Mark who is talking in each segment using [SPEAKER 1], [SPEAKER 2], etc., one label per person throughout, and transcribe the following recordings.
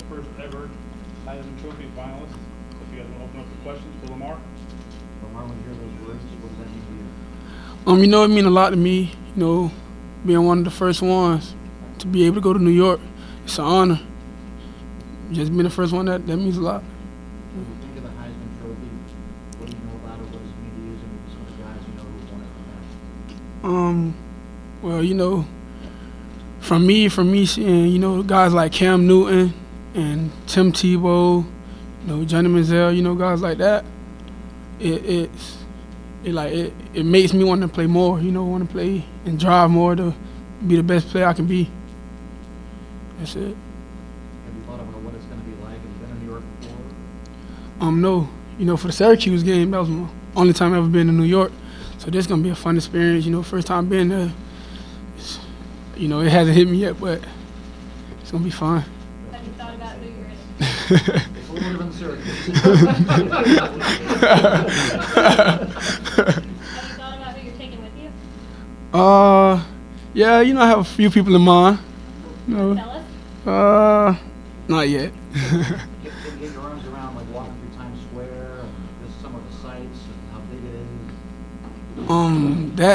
[SPEAKER 1] first ever Heisman Trophy Finalist. So if you guys want to open up the questions for Lamar.
[SPEAKER 2] Lamar, when you hear those words, what does that mean to you?
[SPEAKER 3] You know, it means a lot to me, you know, being one of the first ones to be able to go to New York. It's an honor. Just being the first one, that means a lot.
[SPEAKER 2] When you think of the Heisman Trophy, what do you know about it? What does it mean to you and some of the guys you know who won it from that?
[SPEAKER 3] Well, you know, from me seeing, you know, guys like Cam Newton and Tim Tebow, you know, Johnny Manziel, you know, guys like that, it makes me want to play more, you know, want to play and drive more to be the best player I can be. That's it.
[SPEAKER 2] Have you thought about what it's going to be like? Have you been in New York before?
[SPEAKER 3] No. You know, for the Syracuse game, that was my only time I've ever been to New York. So this is going to be a fun experience. You know, first time being there. You know, it hasn't hit me yet, but it's going to be fun.
[SPEAKER 4] Have you thought about who you're in?
[SPEAKER 2] It's a little bit uncertain.
[SPEAKER 4] Have you thought about who you're taking with you?
[SPEAKER 3] Yeah, you know, I have a few people in mind. You know,
[SPEAKER 4] Tell us.
[SPEAKER 3] not yet.
[SPEAKER 2] Can you get your arms around, like, walking through Times Square and just some of the sights and how big it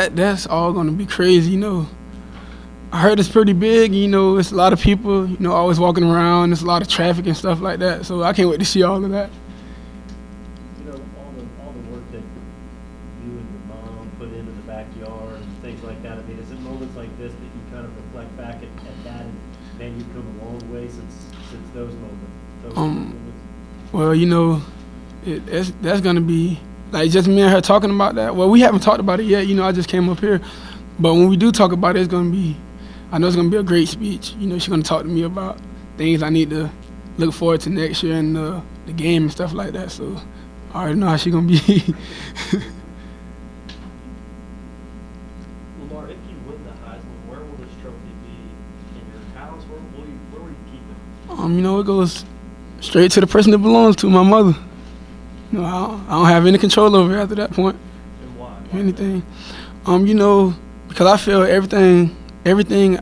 [SPEAKER 2] is?
[SPEAKER 3] That's all going to be crazy, you know. I heard it's pretty big, you know, it's a lot of people, you know, always walking around, there's a lot of traffic and stuff like that, so I can't wait to see all of that.
[SPEAKER 5] You know, all the work that you and your mom put into the backyard and things like that, I mean, is it moments like this that you kind of reflect back at that and man, you've come a long way since those moments?
[SPEAKER 3] Well, you know, that's going to be, like, just me and her talking about that. Well, we haven't talked about it yet, you know, I just came up here, but when we do talk about it, it's going to be, I know it's going to be a great speech. You know, she's going to talk to me about things I need to look forward to next year and the game and stuff like that. So I already know how she's going to be.
[SPEAKER 5] Lamar, if you win the Heisman, where will this trophy be? In your house? Where will you keep it?
[SPEAKER 3] You know, it goes straight to the person it belongs to, my mother. You know, I don't have any control over it after that point.
[SPEAKER 5] And why?
[SPEAKER 3] Anything. You know, because I feel everything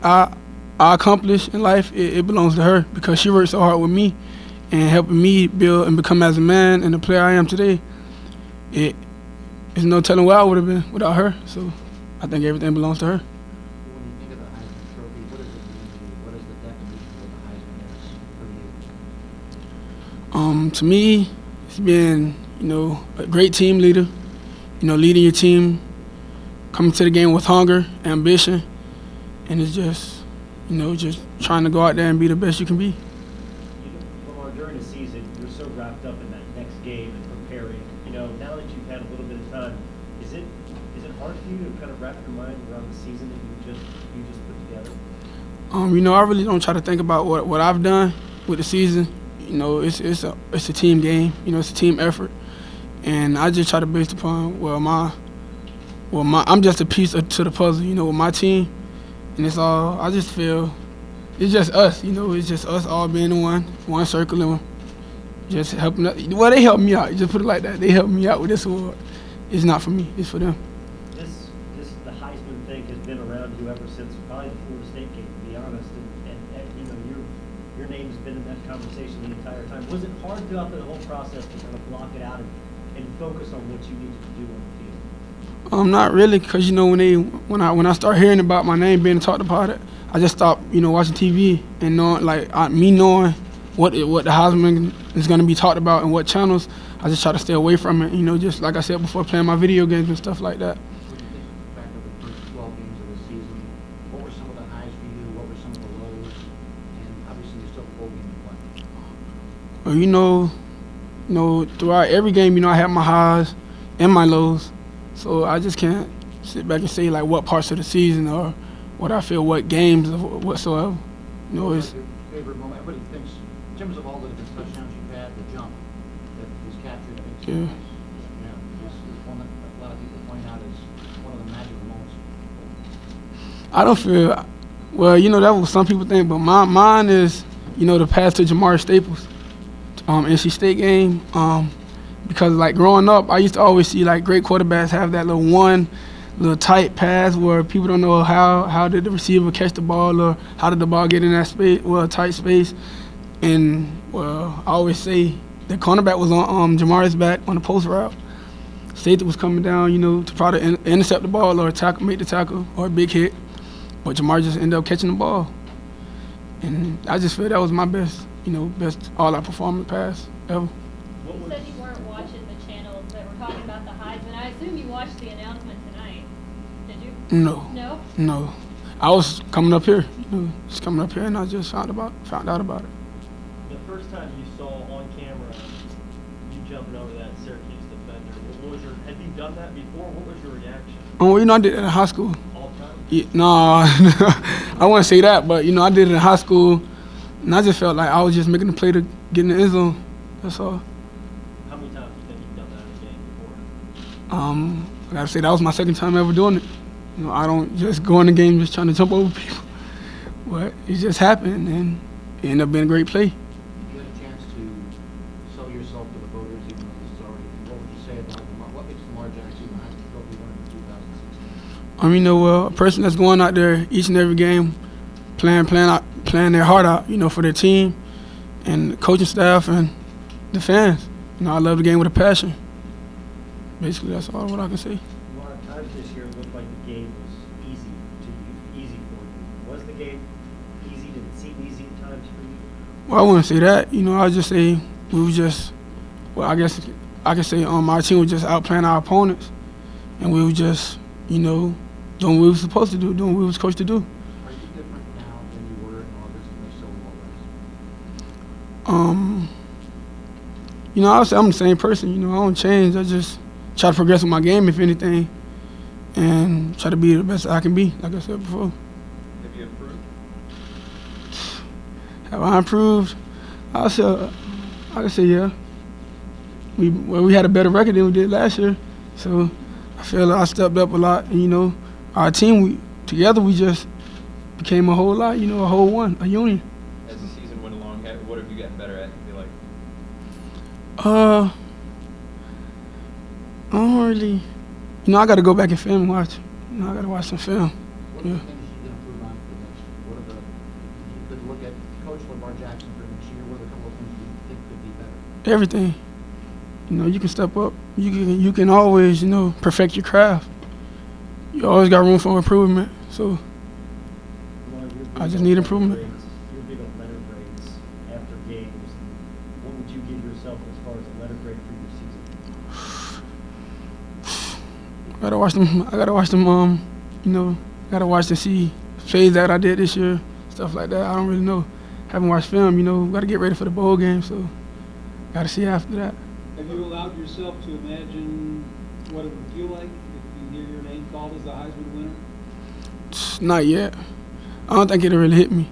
[SPEAKER 3] I accomplish in life, it belongs to her because she worked so hard with me and helping me build and become as a man and the player I am today. There's no telling where I would have been without her. So I think everything belongs to her.
[SPEAKER 2] When you think of the Heisman Trophy, what does it mean to you? What is the definition of what the Heisman is for you?
[SPEAKER 3] To me, it's been, you know, a great team leader, you know, leading your team, coming to the game with hunger, ambition, and it's just, you know, just trying to go out there and be the best you can be.
[SPEAKER 5] You know, Lamar, during the season, you're so wrapped up in that next game and preparing. You know, now that you've had a little bit of time, is it hard for you to kind of wrap your mind around the season that you just put together?
[SPEAKER 3] You know, I really don't try to think about what I've done with the season. You know, it's a team game. You know, it's a team effort, and I just try to base upon I'm just a piece to the puzzle. You know, with my team, and it's all. I just feel it's just us. You know, it's just us all being in one circle and just helping. Well, they helped me out. You just put it like that. They helped me out with this award. It's not for me. It's for them.
[SPEAKER 5] The Heisman thing has been around you ever since probably the Florida State game, to be honest, and you know your name's been in that conversation the entire time. Was it hard throughout the whole process to kind of block it out and focus on what you needed to do on the field?
[SPEAKER 3] Not really, because you know when I start hearing about my name being talked about it, I just stopped, you know, watching TV and knowing knowing what the Heisman is going to be talked about and what channels. I just try to stay away from it, you know, just like I said before, playing my video games and stuff like that.
[SPEAKER 2] What do you think back over the first 12 games of the season? What were some of the highs for you? What were some of the lows? And obviously, you're still a bowl game to play.
[SPEAKER 3] Well, you know, throughout every game, you know, I have my highs and my lows. So I just can't sit back and say like what parts of the season or what I feel, what games or whatsoever. You know, it's
[SPEAKER 2] your favorite moment. Everybody thinks, in terms of all the different touchdowns you've had, the jump that was captured. I think
[SPEAKER 3] Yeah.
[SPEAKER 2] yeah, it's one that a lot of people point out as one of the magical moments.
[SPEAKER 3] I don't feel. Well, you know, that was some people think, but mine is, you know, the pass to Jamar Staples, NC State game. Because like growing up, I used to always see like great quarterbacks have that little tight pass where people don't know how did the receiver catch the ball or how did the ball get in that space, tight space. And Well, I always say the cornerback was on Jamari's back on the post route. Safety was coming down, to probably intercept the ball or tackle, make the tackle or a big hit. But Jamar just ended up catching the ball. And I just feel that was my best all-out performance pass ever.
[SPEAKER 4] You said you weren't watching the channels that were talking about the Heisman. I assume you watched the announcement tonight. Did you?
[SPEAKER 3] No.
[SPEAKER 4] No?
[SPEAKER 3] No. I was coming up here. Just coming up here, and I just found out about it.
[SPEAKER 5] The first time you saw on camera you jumping over that Syracuse defender, had you done that before? What was your reaction?
[SPEAKER 3] I did it in high school.
[SPEAKER 5] All the time?
[SPEAKER 3] Yeah, no, I wouldn't say that, but I did it in high school, and I just felt like I was just making the play to get in the end zone. That's all.
[SPEAKER 5] How many times do you think you've done that in a game before?
[SPEAKER 3] I gotta say that was my second time ever doing it. I don't just go in the game just trying to jump over people, but it just happened, and it ended up being a great play.
[SPEAKER 2] If you had a chance to sell yourself to the voters, even though this is already, what would you say about what makes Lamar Jackson the Heisman Trophy winner in 2016?
[SPEAKER 3] A person that's going out there each and every game, playing their heart out, for their team, and the coaching staff and the fans. I love the game with a passion. Basically, that's all what I can say.
[SPEAKER 5] A lot of times this year it looked like the game was easy for you. Was the game easy? Did it seem easy at times for you?
[SPEAKER 3] Well, I wouldn't say that. I would just say we were just, I guess I could say our team was just outplaying our opponents, and we were just, doing what we were supposed to do, doing what we was coached to do.
[SPEAKER 2] Are you different now than you were in August when they sold
[SPEAKER 3] I would say I'm the same person. I don't change. I just try to progress with my game, if anything, and try to be the best I can be, like I said before.
[SPEAKER 6] Have you improved?
[SPEAKER 3] Have I improved? I can say yeah. We had a better record than we did last year, so I feel like I stepped up a lot. And our team, together we just became a whole lot. A whole one, a union.
[SPEAKER 6] As the season went along, what have you gotten better at, you feel like?
[SPEAKER 3] I don't really. I got to go back and film and watch. I got to watch some film.
[SPEAKER 2] What are the things you can improve on for next year? What are the, if you could look at Coach Lamar Jackson for next year, what are a couple of things you think could be better?
[SPEAKER 3] Everything. You can step up. You can always, perfect your craft. You always got room for improvement. So I just need improvement.
[SPEAKER 5] You're big on letter grades after games. What would you give yourself as far as a letter grade for your season?
[SPEAKER 3] I gotta watch them. Gotta watch to see plays that I did this year, stuff like that. I don't really know. Haven't watched film. Gotta get ready for the bowl game, so gotta see after that.
[SPEAKER 7] Have you allowed yourself to imagine what it would feel like if you hear your name called as the Heisman winner?
[SPEAKER 3] Not yet. I don't think it'll really hit me.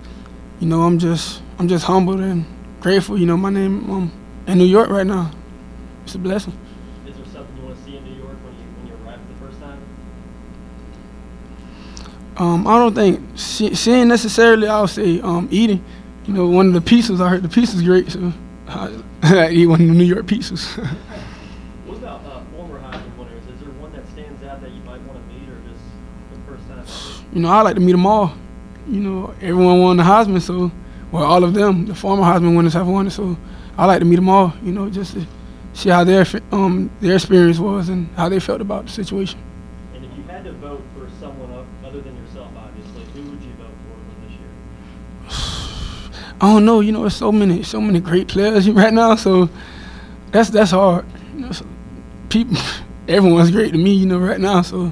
[SPEAKER 3] I'm just humbled and grateful. My name in New York right now. It's a blessing.
[SPEAKER 5] Is there something you want to see in New York when you arrived the first time?
[SPEAKER 3] I don't think seeing necessarily. I'll say eating. One of the pizzas. I heard the pizza's great, so I eat one of the New York pizzas.
[SPEAKER 5] What about former Heisman winners? Is there one that stands out that you might want to meet, or just the first time?
[SPEAKER 3] I like to meet them all. Everyone won the Heisman, so all of them, the former Heisman winners have won it, so I like to meet them all. Just to see how their experience was and how they felt about the situation.
[SPEAKER 5] And if you had to vote for someone other than yourself, obviously, who would you vote for this year?
[SPEAKER 3] I don't know. There's so many great players right now, so that's hard. Everyone's great to me, right now. So,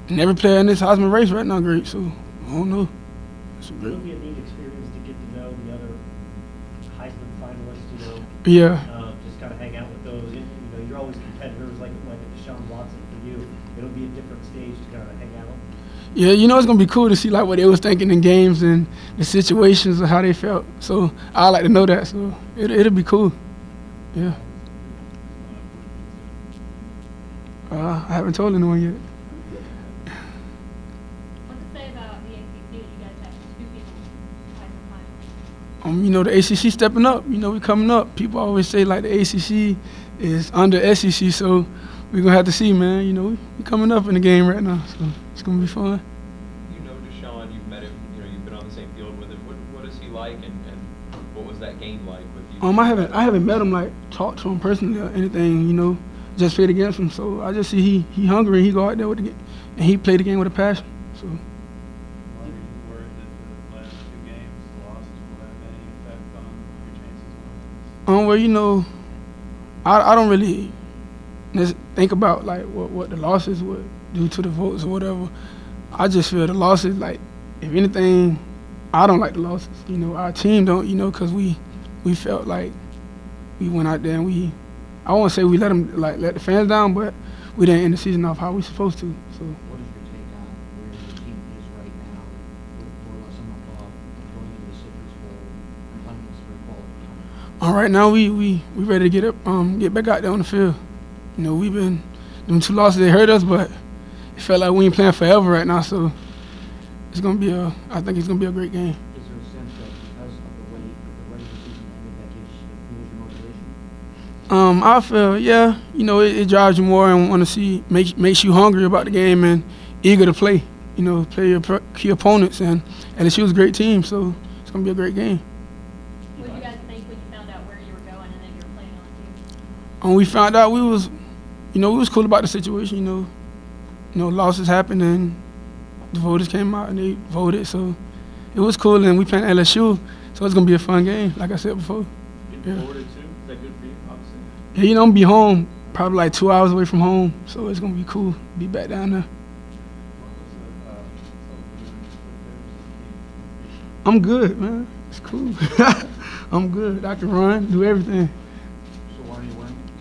[SPEAKER 3] and every player in this Heisman race right now great. So, I don't know.
[SPEAKER 5] It'll be a neat experience to get to know the other Heisman finalists.
[SPEAKER 3] Yeah.
[SPEAKER 5] Just kind of hang out with those. You're always competitors, like a Deshaun Watson for you. It'll be a different stage to kind of hang out.
[SPEAKER 3] Yeah, it's gonna be cool to see what they was thinking in games and the situations and how they felt. So I like to know that. So it'll be cool. Yeah. I haven't told anyone yet.
[SPEAKER 4] What to say about the ACC? You guys have two people Heisman finalists.
[SPEAKER 3] The ACC stepping up. We coming up. People always say the ACC is under SEC, so we're gonna have to see, man. We coming up in the game right now, so it's gonna be fun.
[SPEAKER 6] Deshaun, you've met him. You've been on the same field with him. What is he like, and what was that game like with you
[SPEAKER 3] I haven't met him, like, talked to him personally or anything, you know, just played against him. So I just see he hungry and he go out there with the game, and he played the game with a passion. So.
[SPEAKER 1] Are you worried that the last 2 games, the losses will have any effect on your chances of winning?
[SPEAKER 3] Well, you know, I don't really just think about, like, what the losses would do to the votes or whatever. I just feel the losses, like, if anything, I don't like the losses. You know, our team don't, you know, because we felt like we went out there and I won't say we let the fans down, but we didn't end the season off how we supposed to. So.
[SPEAKER 2] What is your take on where the team is right now, with more or less some of going into the Citrus Bowl and playing this for quality time?
[SPEAKER 3] Right now we ready to get back out there on the field. You know, we've been them 2 losses, they hurt us, but it felt like we ain't playing forever right now. So it's gonna be I think it's gonna be a great game.
[SPEAKER 2] Is there a sense that because of the way the regular season ended, that fuels your motivation?
[SPEAKER 3] I feel, yeah, you know, it drives you more and want to see, makes you hungry about the game and eager to play. You know, play your key opponents, and LSU was a great team, so it's gonna be a great game.
[SPEAKER 4] What did you guys think when you found out where you were going and that you were playing on the team?
[SPEAKER 3] When we found out, we was cool about the situation. You know, losses happened and the voters came out and they voted, so it was cool. And we playing LSU, so it's gonna be a fun game, like I said before.
[SPEAKER 6] Getting forwarded too? Is that good for you, obviously?
[SPEAKER 3] Yeah, you know, I'm gonna be home, probably like 2 hours away from home, so it's gonna be cool. Be back down there. I'm good, man. It's cool. I'm good. I can run, do everything.
[SPEAKER 2] So why are you wearing it?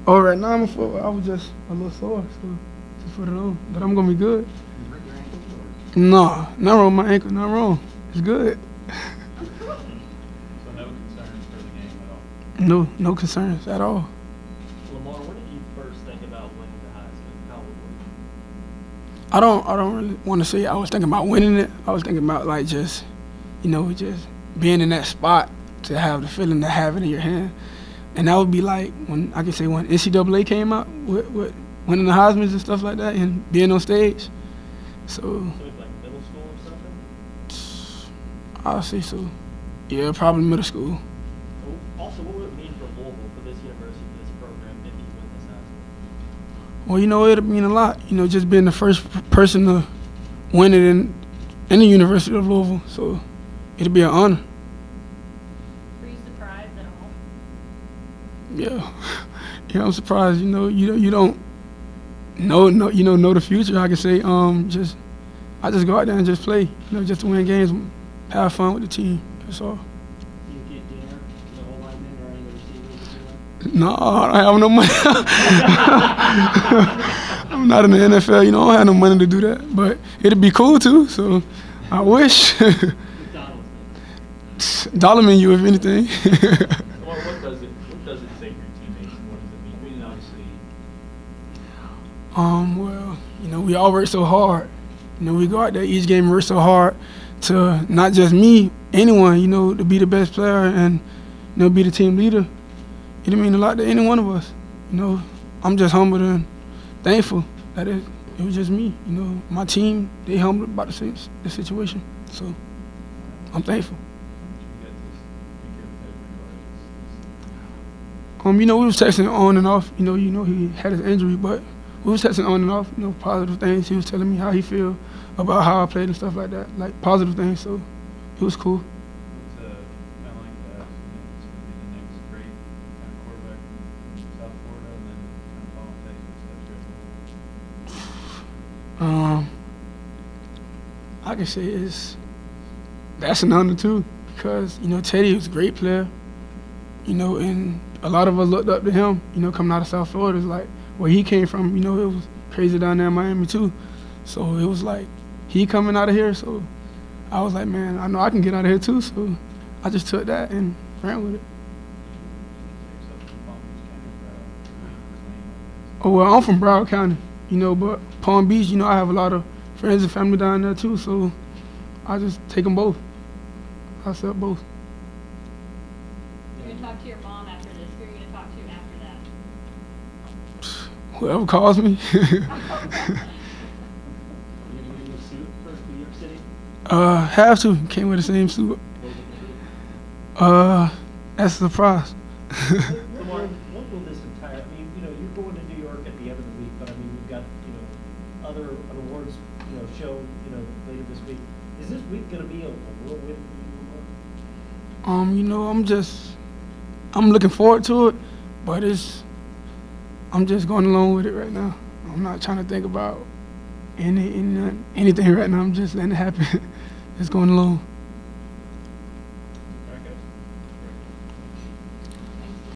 [SPEAKER 3] Oh, right now I was just a little sore, so just put it on. But I'm gonna be good.
[SPEAKER 2] You hurt your ankles or?
[SPEAKER 3] No, nothing wrong with my ankle, nothing wrong. It's good.
[SPEAKER 1] So no concerns for the game at all?
[SPEAKER 3] No concerns at all.
[SPEAKER 5] Lamar, when did you first think about winning the Heisman? How old were you?
[SPEAKER 3] I don't really want to say I was thinking about winning it. I was thinking about, like, just being in that spot to have the feeling to have it in your hand. And that would be like when NCAA came out with winning the Heismans and stuff like that and being on stage. So
[SPEAKER 5] So it's like middle school or something?
[SPEAKER 3] I'll say so. Yeah, probably middle school.
[SPEAKER 5] Also, what would it mean for Louisville, for this university, for this program, if you win this Heisman?
[SPEAKER 3] Well, you know, it'll mean a lot. You know, just being the first person to win it in the University of Louisville. So it'll be an honor.
[SPEAKER 4] Were you surprised at all?
[SPEAKER 3] Yeah, yeah, I'm surprised. You know, you don't know the future. I can say, I just go out there and just play. You know, just to win games, have fun with the team. That's all.
[SPEAKER 7] Do you get dinner to the whole lineman or any of the receivers?
[SPEAKER 3] No, I don't have no money. I'm not in the NFL. You know, I don't have no money to do that. But it'd be cool too. So I wish. Dollar menu, if anything.
[SPEAKER 6] Well, what does it say for your teammates? What does it mean? I mean, obviously.
[SPEAKER 3] Well, you know, we all work so hard. You know, we go out there each game and work so hard to not just me, anyone, you know, to be the best player and, you know, be the team leader. It mean a lot to any one of us. You know, I'm just humbled and thankful that it was just me. You know, my team, they humbled about the situation. So I'm thankful. You know, we was texting on and off. You know, he had his injury, but we was texting on and off. You know, positive things. He was telling me how he feel about how I played and stuff like that, like positive things. So it was cool.
[SPEAKER 1] It's kind of like that. It's going to be the next great kind of quarterback from South Florida, and then kind of follow Texas.
[SPEAKER 3] I can say that's an honor too, because, you know, Teddy was a great player. You know, and a lot of us looked up to him, you know, coming out of South Florida. It's like where he came from, you know, it was crazy down there in Miami too. So it was like he coming out of here. So I was like, man, I know I can get out of here too. So I just took that and ran with it. Oh, well, I'm from Broward County, you know, but Palm Beach, you know, I have a lot of friends and family down there too. So I just take them both. I accept both.
[SPEAKER 4] You're going to talk to your mom after this. Who are you going to talk to after that?
[SPEAKER 3] Whoever calls me.
[SPEAKER 5] Are you going to get a suit for New York City?
[SPEAKER 3] Have to. Came with the same suit.
[SPEAKER 5] What was it gonna
[SPEAKER 3] That's a surprise.
[SPEAKER 5] What will this entire, I mean, you're going to New York at the end of the week, but I mean, you've got, other awards, show, later this week. Is this week gonna be a whirlwind for you, Lamar?
[SPEAKER 3] I'm looking forward to it, but I'm just going along with it right now. I'm not trying to think about anything right now. I'm just letting it happen. Just going along.